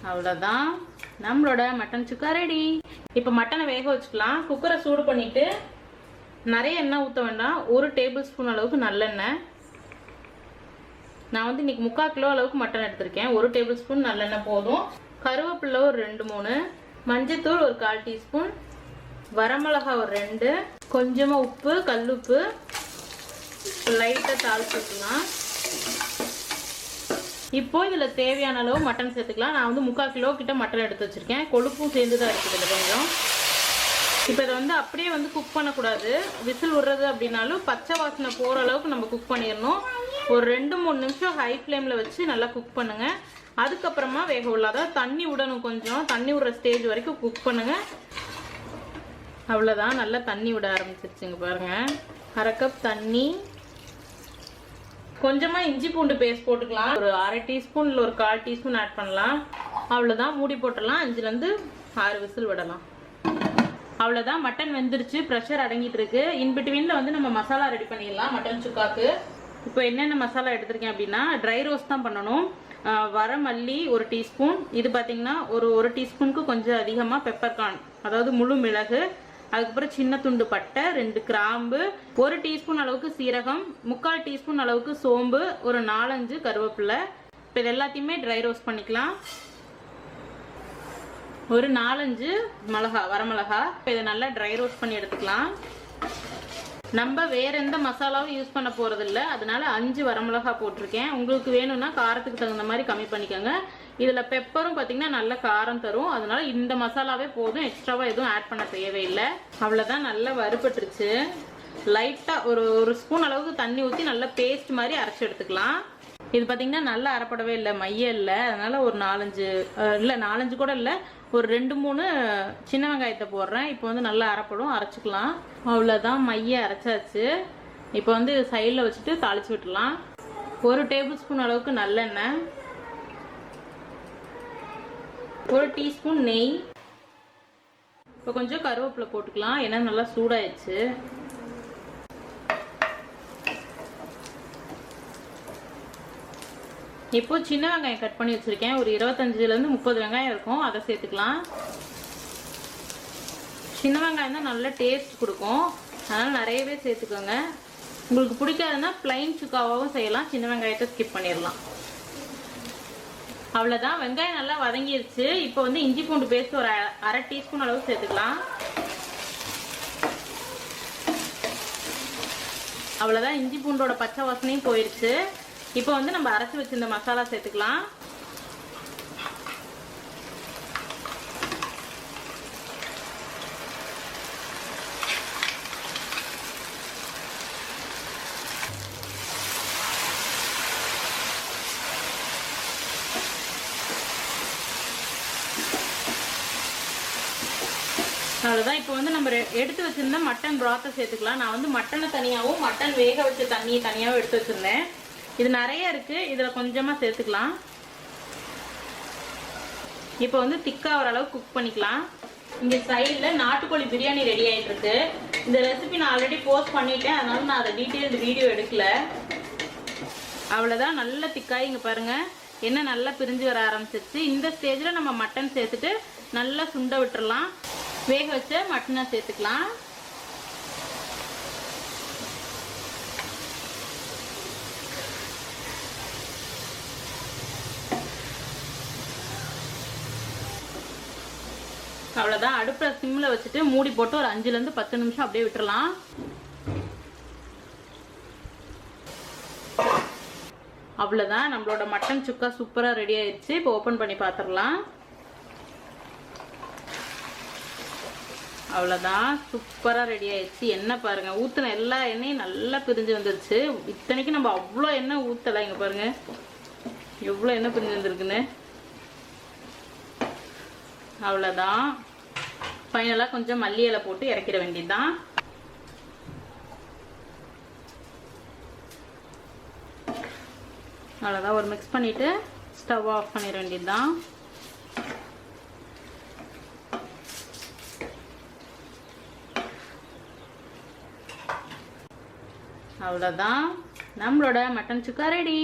அவ்வளோதான், நம்மளோட மட்டன் சுக்கா ரெடி. இப்போ மட்டனை வேக வச்சுக்கலாம். குக்கரை சூடு பண்ணிட்டு நிறைய எண்ணெய் ஊற்ற வேண்டாம், 1 டேபிள் ஸ்பூன் அளவுக்கு நல்லெண்ணெய். நான் வந்து இன்னைக்கு 3/4 கிலோ அளவுக்கு மட்டன் எடுத்திருக்கேன். 1 டேபிள் ஸ்பூன் நல்லெண்ணெய் போதும். கருவேப்பிலை ஒரு 2-3, மஞ்சத்தூள் ஒரு 1/4 டீஸ்பூன், வரமிளகா ஒரு 2, கொஞ்சமாக உப்பு, கல்லுப்பு, லைட்டாக தாளிச்சுக்கலாம். இப்போ இதில் தேவையான அளவு மட்டன் சேர்த்துக்கலாம். நான் வந்து 3/4 கிலோ கிட்ட மட்டன் எடுத்து வச்சிருக்கேன். கொழுப்பும் சேர்ந்து தான் இருக்குது இதில் கொஞ்சம். இப்போ இதை வந்து அப்படியே வந்து குக் பண்ணக்கூடாது. விசில் விடுறது அப்படின்னாலும் பச்சை வாசனை போகிற அளவுக்கு நம்ம குக் பண்ணிடணும். ஒரு 2-3 நிமிஷம் ஹை ஃப்ளேமில் வச்சு நல்லா குக் பண்ணுங்க. அதுக்கப்புறமா வேக விடலாம். அதாவது தண்ணி விடணும், கொஞ்சம் தண்ணி விடுற ஸ்டேஜ் வரைக்கும் குக் பண்ணுங்க. அவ்வளோதான், நல்லா தண்ணி விட ஆரம்பிச்சிருச்சுங்க பாருங்க. 1/2 கப் தண்ணி, கொஞ்சமாக இஞ்சி பூண்டு பேஸ்ட் போட்டுக்கலாம். ஒரு 1/2 டீஸ்பூன் இல்லை ஒரு 1/4 டீஸ்பூன் ஆட் பண்ணலாம். அவ்வளோதான், மூடி போட்டுடலாம். 5லேருந்து 6 விசில் விடலாம். அவ்வளோதான், மட்டன் வெந்துருச்சு, ப்ரெஷர் அடங்கிட்டு இருக்கு. இன்பிட்வீனில் வந்து நம்ம மசாலா ரெடி பண்ணிடலாம் மட்டன் சுக்காக்கு. இப்போ என்னென்ன மசாலா எடுத்திருக்கேன் அப்படின்னா, ட்ரை ரோஸ்ட் தான் பண்ணணும். வரமல்லி 1 டீஸ்பூன், இது பார்த்தீங்கன்னா ஒரு டீஸ்பூனுக்கு கொஞ்சம் அதிகமாக பெப்பர்கார்ன், அதாவது முழு மிளகு, அதுக்கப்புறம் சின்ன துண்டு பட்டை, 2 கிராம்பு, 1 டீஸ்பூன் அளவுக்கு சீரகம், 3/4 டீஸ்பூன் அளவுக்கு சோம்பு, ஒரு 4-5 கருவேப்பிலை. இப்போ இது எல்லாத்தையுமே ட்ரை ரோஸ்ட் பண்ணிக்கலாம். ஒரு 4-5 மிளகா, வரமிளகா. இப்போ இதை நல்லா ட்ரை ரோஸ்ட் பண்ணி எடுத்துக்கலாம். நம்ம வேற எந்த மசாலாவும் யூஸ் பண்ண போறது இல்லை, அதனால 5 வரமிளகா போட்டிருக்கேன். உங்களுக்கு வேணும்னா காரத்துக்கு தகுந்த மாதிரி கம்மி பண்ணிக்கோங்க. இதுல பெப்பரும் பார்த்தீங்கன்னா நல்ல காரம் தரும், அதனால இந்த மசாலாவே போதும், எக்ஸ்ட்ராவா எதுவும் ஆட் பண்ண தேவையில்லை. அவ்வளோதான், நல்லா வறுபட்டுருச்சு. லைட்டா ஒரு ஸ்பூன் அளவுக்கு தண்ணி ஊற்றி நல்லா பேஸ்ட் மாதிரி அரைச்சி எடுத்துக்கலாம். இது பார்த்தீங்கன்னா நல்லா அரைப்படவே இல்லை, மைய இல்லை, அதனால ஒரு 4-5 கூட இல்லை, ஒரு 2-3 சின்ன வெங்காயத்தை போடுறேன். இப்போ வந்து நல்லா அரைப்படும், அரைச்சிக்கலாம். அவ்வளோதான், மைய அரைச்சாச்சு. இப்போ வந்து சைடில் வச்சுட்டு தாளிச்சு விட்டுலாம். 1 டேபிள் ஸ்பூன் அளவுக்கு நல்லெண்ணெய், 1 டீஸ்பூன் நெய், இப்போ கொஞ்சம் கருவேப்பிலை போட்டுக்கலாம், ஏன்னா நல்லா சூடாயிடுச்சு. இப்போ சின்ன வெங்காயம் கட் பண்ணி வச்சிருக்கேன், ஒரு 25-30 வெங்காயம் இருக்கும், அதை சேர்த்துக்கலாம். சின்ன வெங்காயம் தான் நல்ல டேஸ்ட் கொடுக்கும், அதனால நிறையவே சேர்த்துக்கோங்க. உங்களுக்கு பிடிக்காதுன்னா பிளைன் சுக்காவும் செய்யலாம், சின்ன வெங்காயத்தை ஸ்கிப் பண்ணிடலாம். அவ்வளோதான், வெங்காயம் நல்லா வதங்கிருச்சு. இப்போ வந்து இஞ்சி பூண்டு பேஸ்ட் ஒரு 1/2 டீஸ்பூன் அளவு சேர்த்துக்கலாம். அவ்வளோதான், இஞ்சி பூண்டோட பச்சை வாசனையும் போயிடுச்சு. இப்போ வந்து நம்ம அரைச்சி வச்சிருந்த மசாலா சேர்த்துக்கலாம். அவ்வளோதான், இப்போ வந்து நம்ம எடுத்து வச்சிருந்த மட்டன் பிராத்தை சேர்த்துக்கலாம். நான் வந்து மட்டனை தனியாகவும் மட்டன் வேக வச்ச தண்ணியை தனியாகவும் எடுத்து வச்சிருந்தேன். இது நிறைய இருக்கு, இதில் கொஞ்சமாக சேர்த்துக்கலாம். இப்போ வந்து திக்கா ஓரளவு குக் பண்ணிக்கலாம். இங்கே சைடில் நாட்டுக்கோழி பிரியாணி ரெடி ஆகிட்டு இருக்கு. இந்த ரெசிபி நான் ஆல்ரெடி போஸ்ட் பண்ணிட்டேன், அதனால நான் அதை டீட்டெயில் வீடியோ எடுக்கல. அவ்வளோதான், நல்ல திக்காய். இங்கே பாருங்க, என்ன நல்லா பிரிஞ்சு வர ஆரம்பிச்சிருச்சு. இந்த ஸ்டேஜில் நம்ம மட்டன் சேர்த்துட்டு நல்லா சுண்ட விட்டுறலாம். வேக வச்ச மட்டனை சேர்த்துக்கலாம். அவ்வளோதான், அடுப்பில் சிம்மில் வச்சுட்டு மூடி போட்டு ஒரு 5-10 நிமிஷம் அப்படியே விட்டுறலாம். அவ்வளோதான், நம்மளோட மட்டன் சுக்கா சூப்பராக ரெடி ஆயிடுச்சு. இப்போ ஓப்பன் பண்ணி பார்த்துடலாம். அவ்வளோதான், சூப்பராக ரெடி ஆயிடுச்சு. எண்ணெய் பாருங்க, ஊற்றின எல்லா எண்ணெயும் நல்லா பிரிஞ்சு வந்துருச்சு. இத்தனைக்கு நம்ம அவ்வளோ எண்ணெய் ஊற்றலை. இங்கே பாருங்க எவ்வளோ எண்ணெய் பிரிஞ்சு வந்துருக்குன்னு. அவ்வளோதான், ஃபைனலாக கொஞ்சம் மல்லி இலை போட்டு இறக்கிட வேண்டியதுதான். அவ்வளோதான், ஒரு மிக்ஸ் பண்ணிவிட்டு ஸ்டவ் ஆஃப் பண்ணிட வேண்டியதுதான். அவ்வளோதான், நம்மளோட மட்டன் சுக்கா ரெடி.